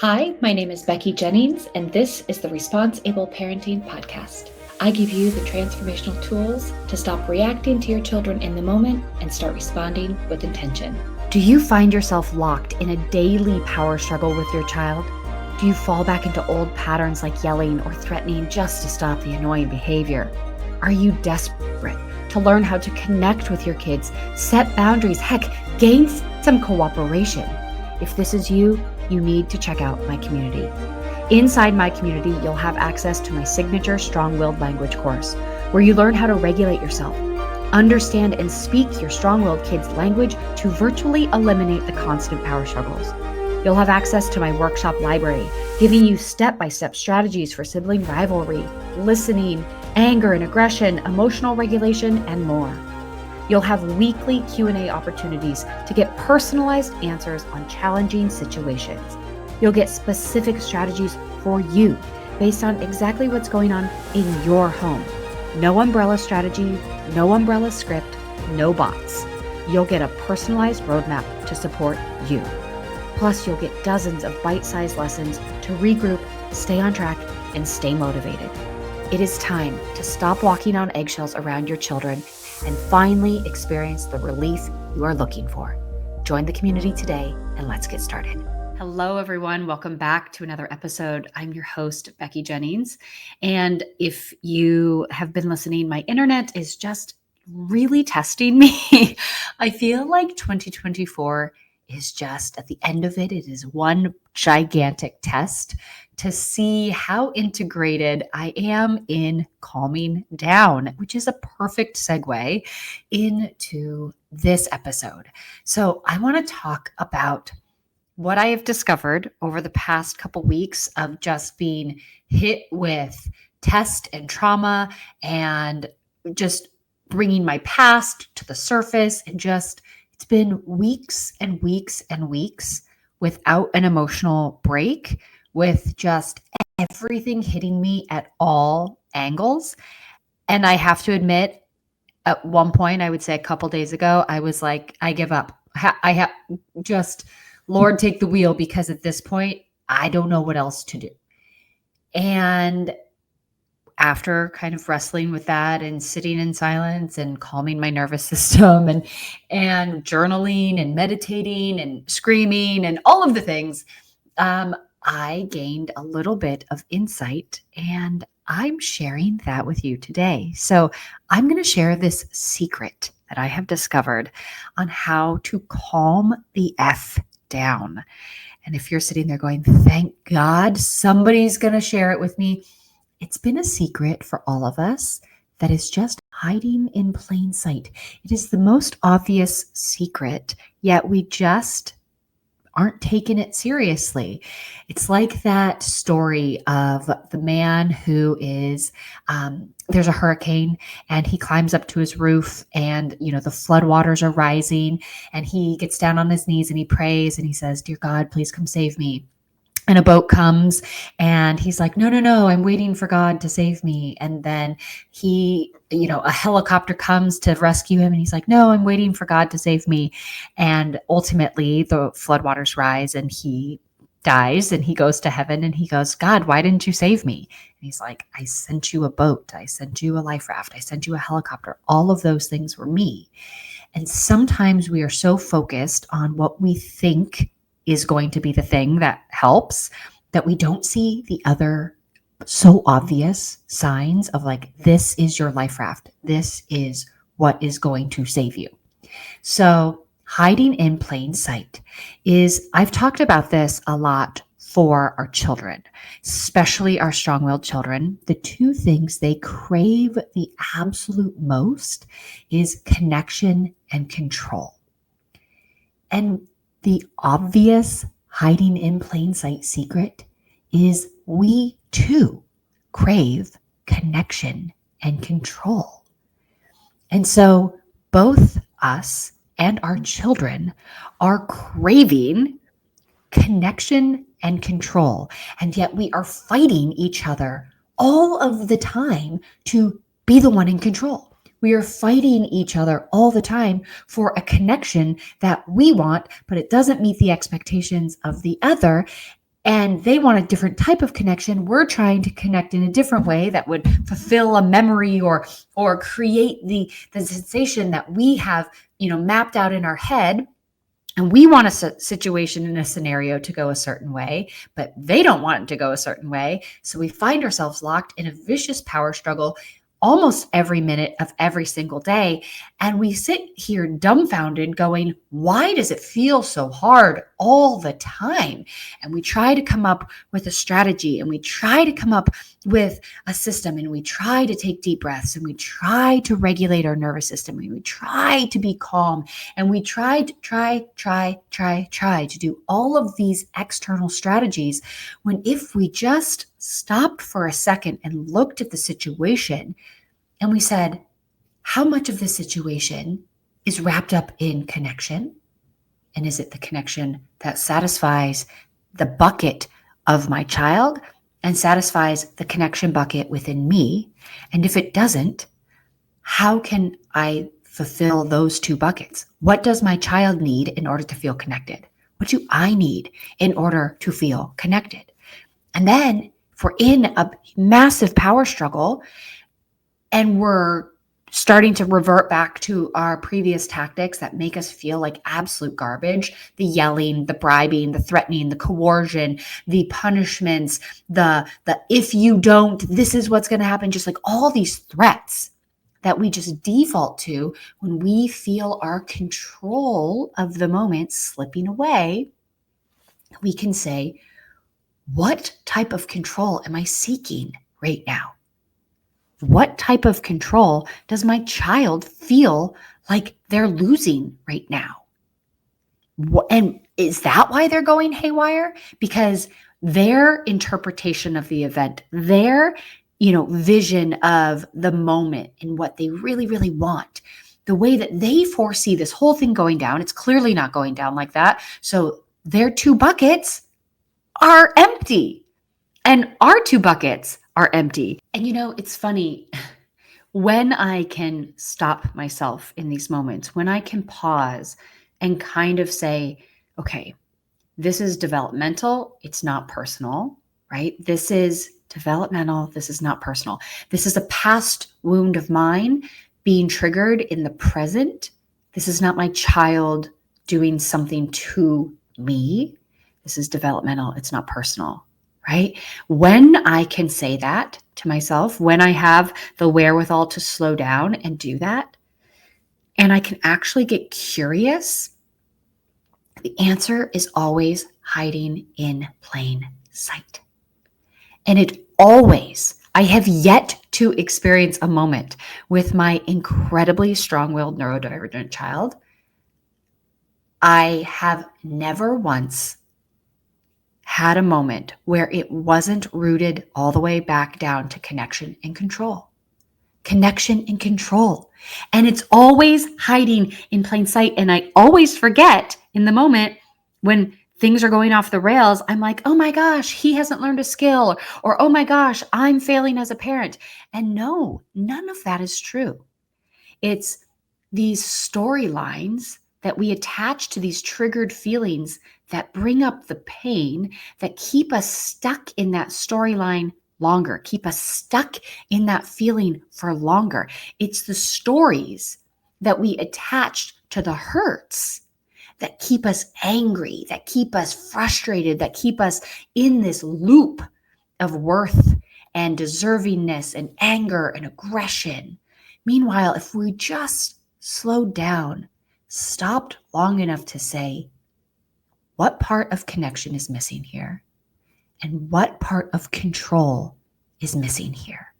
Hi, my name is Becky Jennings, and this is the Response Able Parenting Podcast. I give you the transformational tools to stop reacting to your children in the moment and start responding with intention. Do you find yourself locked in a daily power struggle with your child? Do you fall back into old patterns like yelling or threatening just to stop the annoying behavior? Are you desperate to learn how to connect with your kids, set boundaries, heck, gain some cooperation? If this is you, you need to check out my community. Inside my community, you'll have access to my signature Strong-Willed Language course, where you learn how to regulate yourself, understand and speak your strong-willed kids' language to virtually eliminate the constant power struggles. You'll have access to my workshop library, giving you step-by-step strategies for sibling rivalry, listening, anger and aggression, emotional regulation, and more. You'll have weekly Q&A opportunities to get personalized answers on challenging situations. You'll get specific strategies for you based on exactly what's going on in your home. No umbrella strategy, no umbrella script, no bots. You'll get a personalized roadmap to support you. Plus, you'll get dozens of bite-sized lessons to regroup, stay on track, and stay motivated. It is time to stop walking on eggshells around your children and finally experience the relief you are looking for. Join the community today, and let's get started. Hello, everyone. Welcome back to another episode. I'm your host, Becky Jennings. And if you have been listening, my internet is just really testing me. I feel like 2024 is just at the end of it. It is one gigantic test to see how integrated I am in calming down, which is a perfect segue into this episode. So I want to talk about what I have discovered over the past couple weeks of just being hit with test and trauma and just bringing my past to the surface, and just it's been weeks and weeks and weeks without an emotional break, with just everything hitting me at all angles. And I have to admit, at one point, I would say a couple days ago, I was like, I give up. I have just, Lord, take the wheel, because at this point, I don't know what else to do. And after kind of wrestling with that and sitting in silence and calming my nervous system and journaling and meditating and screaming and all of the things, I gained a little bit of insight, and I'm sharing that with you today. So I'm going to share this secret that I have discovered on how to calm the F down. And if you're sitting there going, thank God somebody's going to share it with me, it's been a secret for all of us that is just hiding in plain sight. It is the most obvious secret, yet we just aren't taking it seriously. It's like that story of the man who is, there's a hurricane and he climbs up to his roof, and, the floodwaters are rising, and he gets down on his knees and he prays and he says, "Dear God, please come save me." And a boat comes and he's like, no, I'm waiting for God to save me. And then a helicopter comes to rescue him, and he's like, no, I'm waiting for God to save me. And ultimately the floodwaters rise and he dies, and he goes to heaven, and he goes, "God, why didn't you save me?" And he's like, "I sent you a boat. I sent you a life raft. I sent you a helicopter. All of those things were me." And sometimes we are so focused on what we think is going to be the thing that helps, that we don't see the other so obvious signs of, like, this is your life raft. This is what is going to save you. So hiding in plain sight is, I've talked about this a lot for our children, especially our strong-willed children. The two things they crave the absolute most is connection and control. And the obvious hiding in plain sight secret is we too crave connection and control. And so both us and our children are craving connection and control. And yet we are fighting each other all of the time to be the one in control. We are fighting each other all the time for a connection that we want, but it doesn't meet the expectations of the other. and they want a different type of connection. We're trying to connect in a different way that would fulfill a memory or create the sensation that we have, mapped out in our head. And we want a situation in a scenario to go a certain way, but they don't want it to go a certain way. So we find ourselves locked in a vicious power struggle almost every minute of every single day. And we sit here dumbfounded going, why does it feel so hard all the time? And we try to come up with a strategy, and we try to come up with a system, and we try to take deep breaths, and we try to regulate our nervous system, and we try to be calm, and we try to do all of these external strategies, when if we just stopped for a second and looked at the situation and we said, how much of this situation is wrapped up in connection? And is it the connection that satisfies the bucket of my child and satisfies the connection bucket within me? And if it doesn't, how can I fulfill those two buckets? What does my child need in order to feel connected? What do I need in order to feel connected? And then if we're in a massive power struggle and we're starting to revert back to our previous tactics that make us feel like absolute garbage, the yelling, the bribing, the threatening, the coercion, the punishments, the if you don't, this is what's going to happen, just like all these threats that we just default to when we feel our control of the moment slipping away, we can say, what type of control am I seeking right now? What type of control does my child feel like they're losing right now? And is that why they're going haywire? Because their interpretation of the event, their vision of the moment and what they really, really want, the way that they foresee this whole thing going down, it's clearly not going down like that. So their two buckets are empty and our two buckets are empty. And it's funny when I can stop myself in these moments, when I can pause and kind of say, okay, this is developmental. It's not personal, right? This is developmental. This is not personal. This is a past wound of mine being triggered in the present. This is not my child doing something to me. This is developmental. It's not personal, right? When I can say that to myself, when I have the wherewithal to slow down and do that, and I can actually get curious, the answer is always hiding in plain sight. And I have yet to experience a moment with my incredibly strong-willed neurodivergent child. I have never once had a moment where it wasn't rooted all the way back down to connection and control. Connection and control. And it's always hiding in plain sight. And I always forget in the moment when things are going off the rails. I'm like, oh my gosh, he hasn't learned a skill, or oh my gosh, I'm failing as a parent. And no, none of that is true. It's these storylines that we attach to these triggered feelings that bring up the pain, that keep us stuck in that storyline longer, keep us stuck in that feeling for longer. It's the stories that we attach to the hurts that keep us angry, that keep us frustrated, that keep us in this loop of worth and deservingness and anger and aggression. Meanwhile, if we just slowed down, stopped long enough to say, what part of connection is missing here? And what part of control is missing here?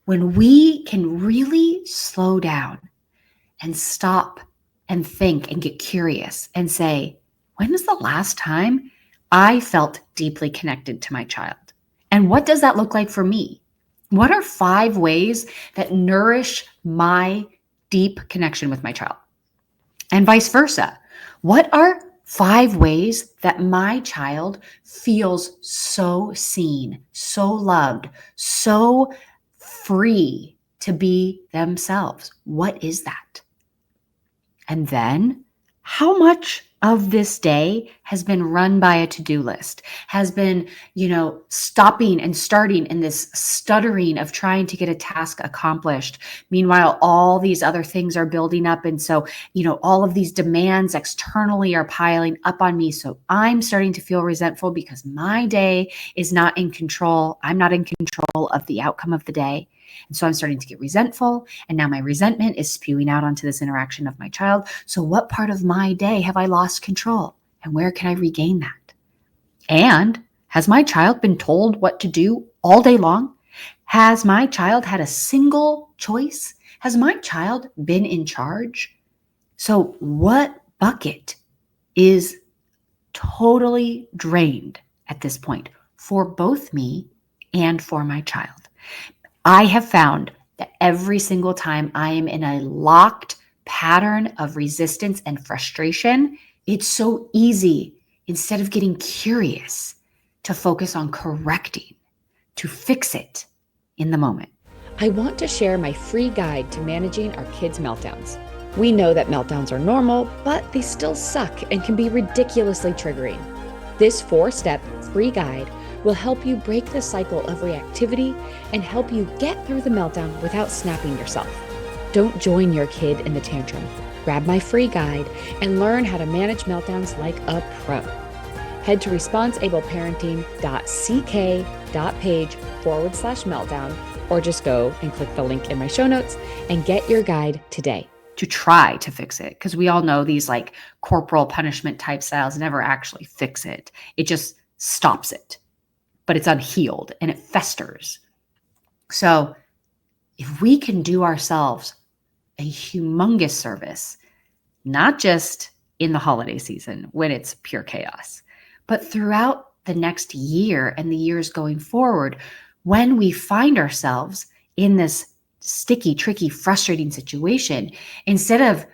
When we can really slow down and stop and think and get curious and say, when was the last time I felt deeply connected to my child? And what does that look like for me? What are 5 ways that nourish my deep connection with my child? And vice versa. What are 5 ways that my child feels so seen, so loved, so free to be themselves? What is that? And then how much of this day has been run by a to-do list, has been, stopping and starting in this stuttering of trying to get a task accomplished. Meanwhile, all these other things are building up. And so, all of these demands externally are piling up on me. So I'm starting to feel resentful because my day is not in control. I'm not in control of the outcome of the day. And so I'm starting to get resentful. And now my resentment is spewing out onto this interaction of my child. So what part of my day have I lost control? And where can I regain that? And has my child been told what to do all day long? Has my child had a single choice? Has my child been in charge? So what bucket is totally drained at this point for both me and for my child? I have found that every single time I am in a locked pattern of resistance and frustration, it's so easy, instead of getting curious, to focus on correcting, to fix it in the moment. I want to share my free guide to managing our kids' meltdowns. We know that meltdowns are normal, but they still suck and can be ridiculously triggering. This 4-step free guide will help you break the cycle of reactivity and help you get through the meltdown without snapping yourself. Don't join your kid in the tantrum. Grab my free guide and learn how to manage meltdowns like a pro. Head to responseableparenting.ck.page/meltdown, or just go and click the link in my show notes and get your guide today. To try to fix it, because we all know these like corporal punishment type styles never actually fix it. It just stops it, but it's unhealed and it festers. So if we can do ourselves a humongous service, not just in the holiday season when it's pure chaos, but throughout the next year and the years going forward, when we find ourselves in this sticky, tricky, frustrating situation, instead of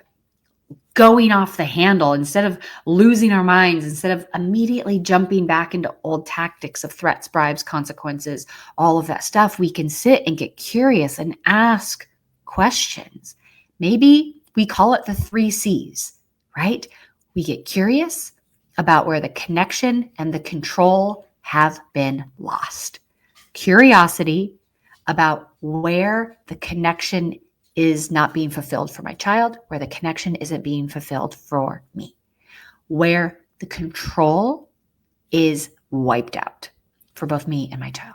going off the handle, instead of losing our minds, instead of immediately jumping back into old tactics of threats, bribes, consequences, all of that stuff, we can sit and get curious and ask questions. Maybe we call it the 3 C's, right? We get curious about where the connection and the control have been lost. Curiosity about where the connection is not being fulfilled for my child, where the connection isn't being fulfilled for me, where the control is wiped out for both me and my child.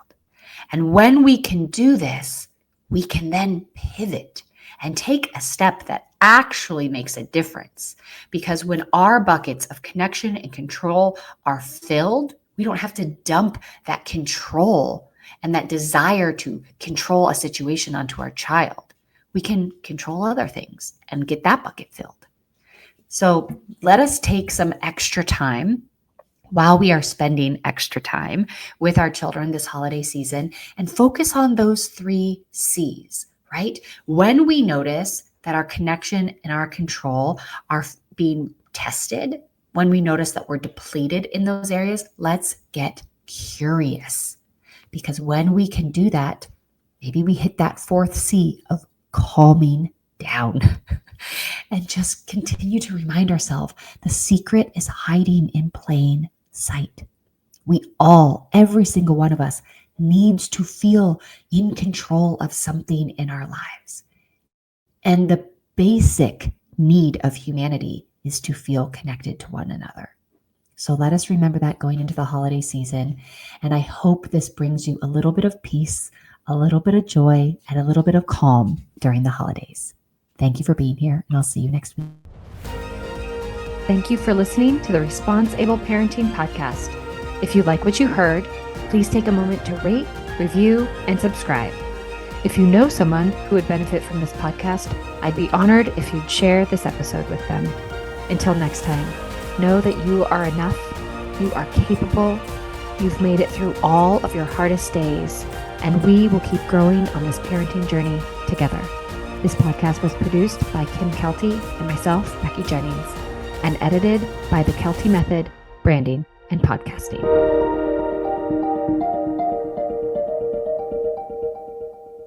And when we can do this, we can then pivot and take a step that actually makes a difference. Because when our buckets of connection and control are filled, we don't have to dump that control and that desire to control a situation onto our child. We can control other things and get that bucket filled. So let us take some extra time while we are spending extra time with our children this holiday season and focus on those 3 C's, right? When we notice that our connection and our control are being tested, when we notice that we're depleted in those areas, let's get curious. Because when we can do that, maybe we hit that 4th C of calming down and just continue to remind ourselves the secret is hiding in plain sight. We all, every single one of us, needs to feel in control of something in our lives. And the basic need of humanity is to feel connected to one another. So let us remember that going into the holiday season. And I hope this brings you a little bit of peace, a little bit of joy, and a little bit of calm during the holidays. Thank you for being here, and I'll see you next week. Thank you for listening to the Responsible Parenting Podcast. If you like what you heard, please take a moment to rate, review, and subscribe. If you know someone who would benefit from this podcast, I'd be honored if you'd share this episode with them. Until next time, know that you are enough, you are capable, you've made it through all of your hardest days, and we will keep growing on this parenting journey together. This podcast was produced by Kim Kelty and myself, Becky Jennings, and edited by the Kelty Method, Branding and Podcasting.